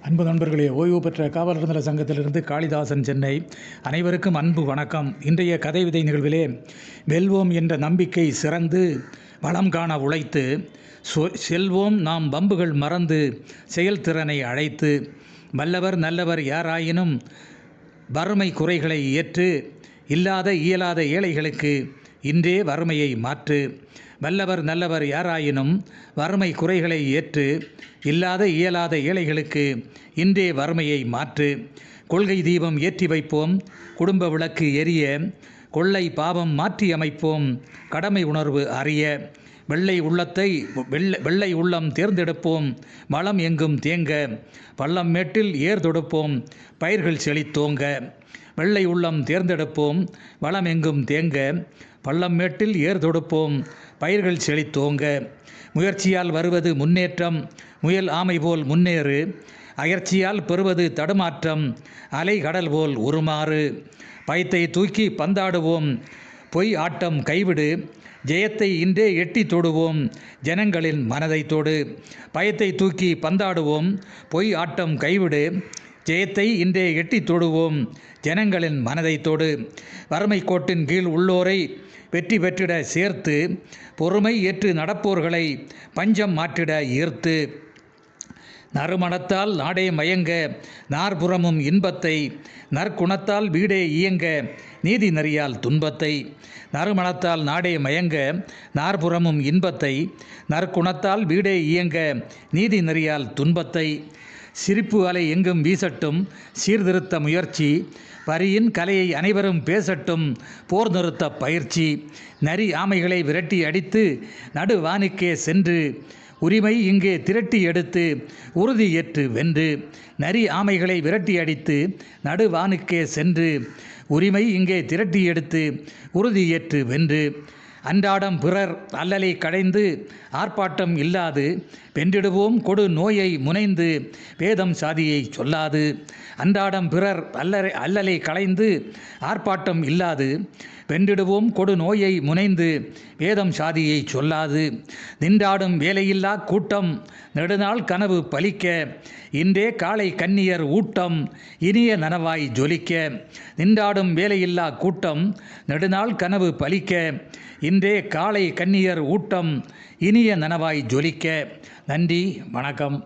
அன்பு நண்பர்களே, ஓய்வு பெற்ற காவலர் நல சங்கத்திலிருந்து காளிதாசன், சென்னை. அனைவருக்கும் அன்பு வணக்கம். இன்றைய கதை விதை நிகழ்விலே வெல்வோம் என்ற நம்பிக்கை சிறந்து வளம் காண உழைத்து செல்வோம் நாம் வம்புகள் மறந்து செயல்திறனை அழைத்து வல்லவர் நல்லவர் யாராயினும் வறுமை குறைகளை ஏற்று இல்லாத இயலாத ஏழைகளுக்கு இன்றே வறுமையை மாற்று. வல்லவர் நல்லவர் யாராயினும் வறுமை குறைகளை ஏற்று இல்லாத இயலாத ஏழைகளுக்கு இன்றே வறுமையை மாற்று. கொள்கை தீபம் ஏற்றி வைப்போம், குடும்ப விளக்கு எரிய, கொள்ளை பாவம் மாற்றி அமைப்போம், கடமை உணர்வு அறிய. வெள்ளை உள்ளம் தேர்ந்தெடுப்போம், வளம் எங்கும் தேங்க, பள்ளம் மேட்டில் ஏர் தொடுப்போம், பயிர்கள் செழித்தோங்க. வெள்ளை உள்ளம் தேர்ந்தெடுப்போம், வளம் எங்கும் தேங்க, பள்ளம் மேட்டில் ஏர் தொடுப்போம், பயிர்கள் செழித்தோங்க. முயற்சியால் வருவது முன்னேற்றம், முயல் ஆமை போல் முன்னேறு, அயற்சியால் பெறுவது தடுமாற்றம், அலை கடல் போல் உருமாறு. பயத்தை தூக்கி பந்தாடுவோம், பொய் ஆட்டம் கைவிடு, ஜெயத்தை இன்றே எட்டி தொடுவோம், ஜனங்களின் மனதை தொடு. பயத்தை தூக்கி பந்தாடுவோம், பொய் ஆட்டம் கைவிடு, ஜெயத்தை இன்றே எட்டி தொடுவோம், ஜனங்களின் மனதை தொடு. வறுமை கோட்டின் கீழ் உள்ளோரை வெற்றி பெற்றிட சேர்த்து, பொறுமை ஏற்று நடப்போர்களை பஞ்சம் மாற்றிட ஈர்த்து. நறுமணத்தால் நாடே மயங்க நாற்புறமும் இன்பத்தை, நற்குணத்தால் வீடே இயங்க நீதி நெறியால் துன்பத்தை. நறுமணத்தால் நாடே மயங்க நாற்புறமும் இன்பத்தை, நற்குணத்தால் வீடே இயங்க நீதி நெறியால் துன்பத்தை. சிரிப்பு அலை எங்கும் வீசட்டும் சீர்திருத்த முயற்சி, வரியின் கலையை அனைவரும் பேசட்டும் போர் நிறுத்த பயிற்சி. நரி ஆமைகளை விரட்டி அடித்து நடுவானுக்கே சென்று, உரிமை இங்கே திரட்டி எடுத்து உறுதி ஏற்று வென்று. நரி ஆமைகளை விரட்டி அடித்து நடுவானுக்கே சென்று, உரிமை இங்கே திரட்டி எடுத்து உறுதி ஏற்று வென்று. அன்றாடம் பிறர் அல்லலை கடைந்து ஆர்ப்பாட்டம் இல்லாது, வென்றிடுவோம் கொடு நோயை முனைந்து வேதம் சாதியை சொல்லாது. அன்றாடம் பிறர் அல்லலை களைந்து ஆர்ப்பாட்டம் இல்லாது, வென்றிடுவோம் கொடு நோயை முனைந்து வேதம் சாதியை சொல்லாது. நின்றாடும் வேலையில்லா கூட்டம் நெடுநாள் கனவு பலிக்க, இன்றே காலை கன்னியர் ஊட்டம் இனிய நனவாய் ஜொலிக்க. நின்றாடும் வேலையில்லா கூட்டம் நெடுநாள் கனவு பலிக்க, இன்றே காலை கன்னியர் ஊட்டம் இனிய நனவாய் ஜொலிக்க. நன்றி, வணக்கம்.